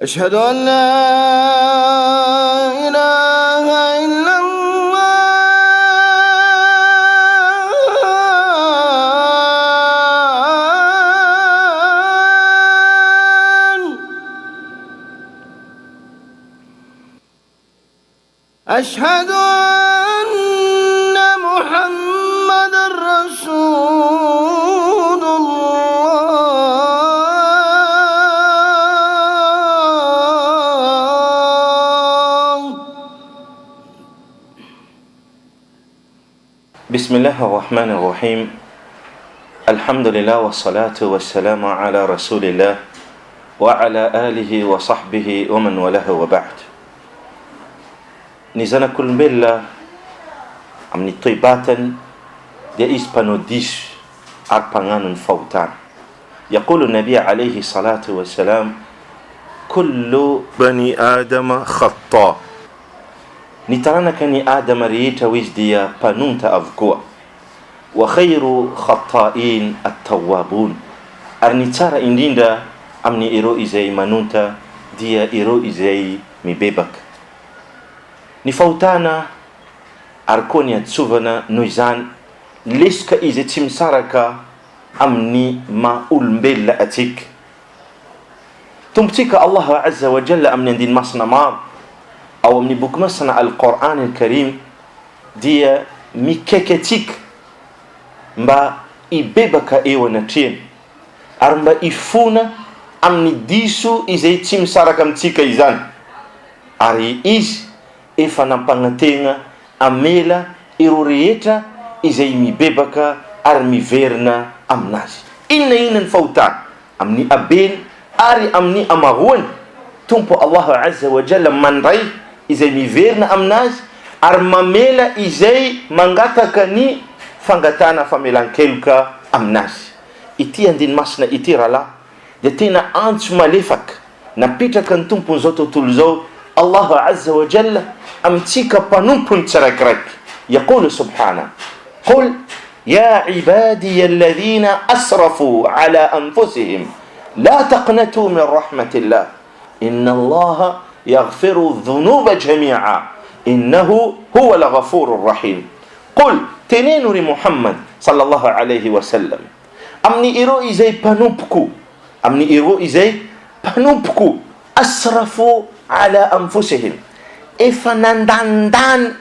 أشهد أن لا إله إلا الله. أشهد أن محمد رسول الله. بسم الله الرحمن الرحيم. الحمد لله والصلاة والسلام على رسول الله وعلى آله وصحبه ومن والاه وبعد. Nizana kulmbella amni toybatan dia ispanodis arpanganun fautan. يقول النبي عليه الصلاة والسلام كل بني آدم خطاء. Nitarana kani Adam riita wisdia panunta avkua wa khairu khata'in at-tawwabun. Arnitara indinda amni iro izay manunta dia iro izay mibebak. Ni fautana arkoni atsuvana noizan liska izay tsy misaraka amni maolombelona atsika. Tombotsika Allah Azza wa Jalla amni andin masna maro أو من بوك مثلا القرآن الكريم دي ميكاكتيك مبا إببكا إيوة نتين أرمبا إفونا أمني ديسو إزاي تيم ساركم تيكا إزان أري إز إفانا بانتينا أميلا إروريتا إزاي ميببكا أرمي فيرنا أمناز إن فوتان أمني أبين أري أمني أمغون تنبو الله عز وجل من رأي izay miverina aminazy ary mamela izay mangataka ny fangatana famelan-keloka aminazy. Ity andiny masina ity rahala dia tena antso malefaka napetraka ny tompony zao tontolo zao Allah Azza wa Jalla amitsika mpanompony tsiraikiraiky. Yaqulu subhana qul ya ibadiya alladhina asrafu ala anfusihim la taqnatu min rahmatillah inna allaha يغفر الذنوب جميعا إنه هو الغفور الرحيم. قل تنينوري محمد صلى الله عليه وسلم أمني إيرو إزاي بانوبكو أمني إيرو إزاي بانوبكو أسرفوا على أنفسهم إفناندان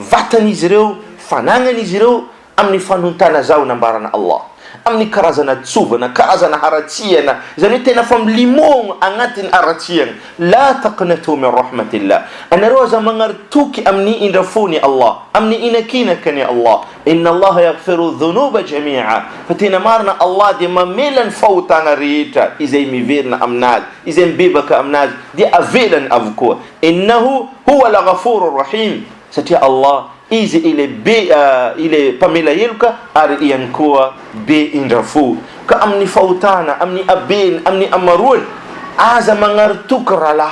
فاتن إزرو فنانن إزرو أمني فانونتانا زاو نمبارنا الله amni karazana tsuvana karazana haratsiana zany tena famlimon agnatin haratsiana la taqnatu min rahmatillah anaroza mangartuki amni indafuni Allah amni inakinakani Allah inna Allah yaghfiru dhunuba jami'a fatina marna Allah di mamelan fautana rita izay miverna amnad izay mbibaka amnad di avelan avko innahu huwa al-ghafurur rahim. Satia Allah izi ile pamela yelka ari iyankuwa be indrafu ka amni fautana amni abin amni amarun aza mangartukrala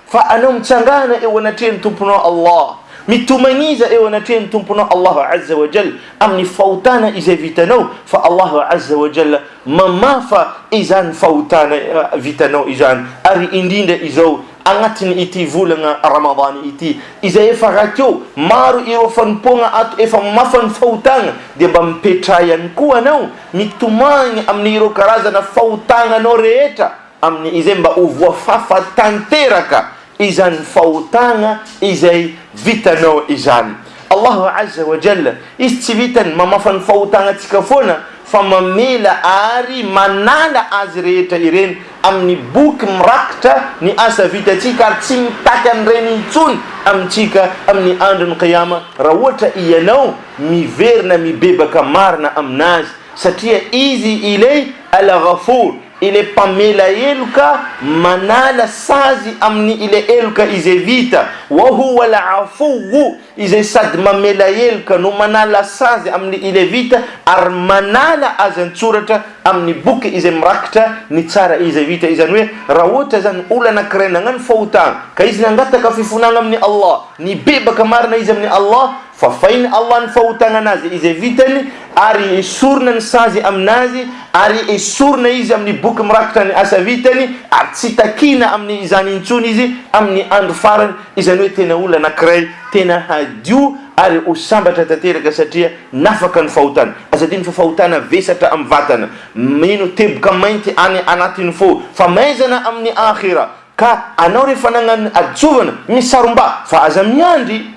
fa anum changana iwanatin tumpuno Allah mitumangiza iwanatin tumpuno Allah Azza wa Jalla amni fautana iza vitano fa Allah Azza wa Jalla mamafa izan fautana vitano izan ari indinda izo angatin iti vulanga Ramadan iti izay efa rakyo maro iro fanponga ato efa mafan fautanga dia bampetrayan kuwa nao mitumany amni iro karazana fautanga no rehetra amni izay mba uvua fafa tanteraka izan fautanga izay vitanao izan. Allah Azza wa Jalla istivitan mamafan fautanga tikafona famamela ari manala azreta iren amni buk mrakta ni asa vitatika tsimtakan reni tsun amtika amni andun qiyama rawata iyanau miverna mibebaka marna amnaz satia izi ilay al-ghafur ile pamela yeluka manala sazi amni ile eluka izevita wa huwa al-afuwu ize sad mamela yeluka no manala sazi amni ile vita ar manala azan surata amni buke ize mrakta ni tsara ize vita izanwe rawota zan ulana krenangan fautan kaizna ngata kafifunanga amni Allah ni beba kamarna izamni Allah fain Allah nfautana nazi izy vitany ary esorina ny sazy aminazy ary esorina izy amin'ny boky mirakitra ny asa vitany ary tsy takina amin'ny izany intsony izy amin'ny andro farany izany hoe tena olona anankiray tena hadio ary ho sambatra tanteraka satria nafaka ny fahotana azadiny fa fahotana vesatra amin'ny vatana mino teboka mainty any anatiny fo fa maizana amin'ny akhira ka anao rehefa nagnano ajovana misaromba fa aza miandry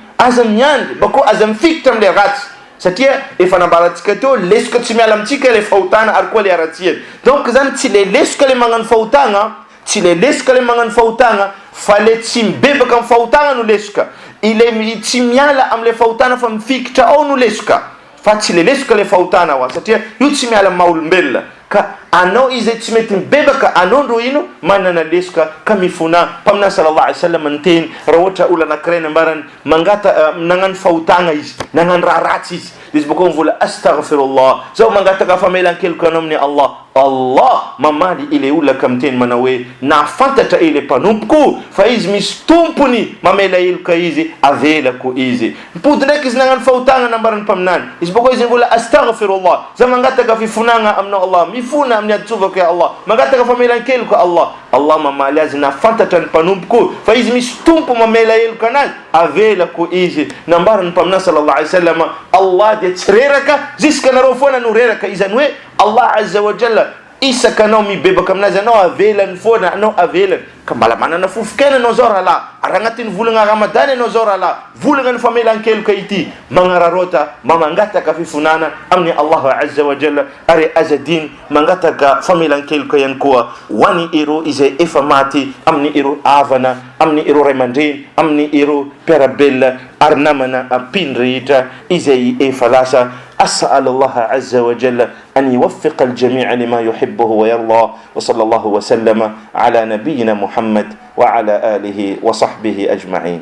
bako aza mifikitra am'le ratsy satria efa nambarantsika teo lesoka tsy miala amintsika le fahotana ary koa le aratsiany donc zany tsy le lesoka le magnano fahotana fa le tsy mibebaka amin'ny fahotana no lesoka ile tsy miala am'le fahotana fa mifikitra ao no lesoka fa tsy le lesoka le fahotana wa satria io tsy miala amin'ny maha-olombelona ka anao izay tsy mety mibebaka anao ndro ino manana lesoka ka mifona mpaminany sallallahu alaihi wasallam nteny raha ohatra olona anankiray nambarany mangata nagnano fahotana izy nagnano raha ratsy izy izy bako mivola astaghfirullah zao mangataka famelan-keloko anao amin'ny Allah mamaly ile olona ka miteny manao hoe nafantatra ile mpanompoko fa izy misy tompony mamela heloka izy avelako izy mpody ndraiky izy nagnano fahotana nambarany mpaminany izy bako izy mivola astaghfirullah za mangataka fifonagna aminao Allah mifona amin'ny atsovako ya Allah mangataka famelan-keloko Allah mamaly azy nafantatra ny mpanompoko fa izy misy tompo mamela heloka anazy avelako izy nambarany mpaminany sallallahu alaihi wasallam Allah dia tsy reraka jusqu'à nareo foana no reraka izany hoe Allah azza wa jalla isaka anao mibebaka aminazy anao avelany foana anao avelany ka mbala manana fofokena anao zao rahalahy ary agnatin'ny volagna Ramadany anao zao rahalahy volagna ny famelan-keloka ity magnararota mangataka fifonana amin'ny Allah azza wa jalla ary azadiny mangataka famelan-keloka ihany koa hoan'ny ireo izay efa maty amin'ny ireo avana amin'ny ireo ray aman-dreny amin'ny ireo mpiarabelona ary namana ampiny rehetra izay efa lasa أسأل الله عز وجل أن يوفق الجميع لما يحبه ويرضى وصلى الله وسلم على نبينا محمد وعلى آله وصحبه أجمعين.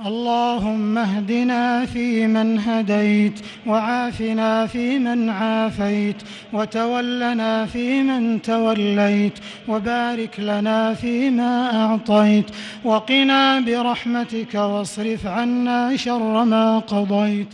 اللهم اهدنا فيمن هديت وعافنا فيمن عافيت وتولنا فيمن توليت وبارك لنا فيما أعطيت وقنا برحمتك واصرف عنا شر ما قضيت.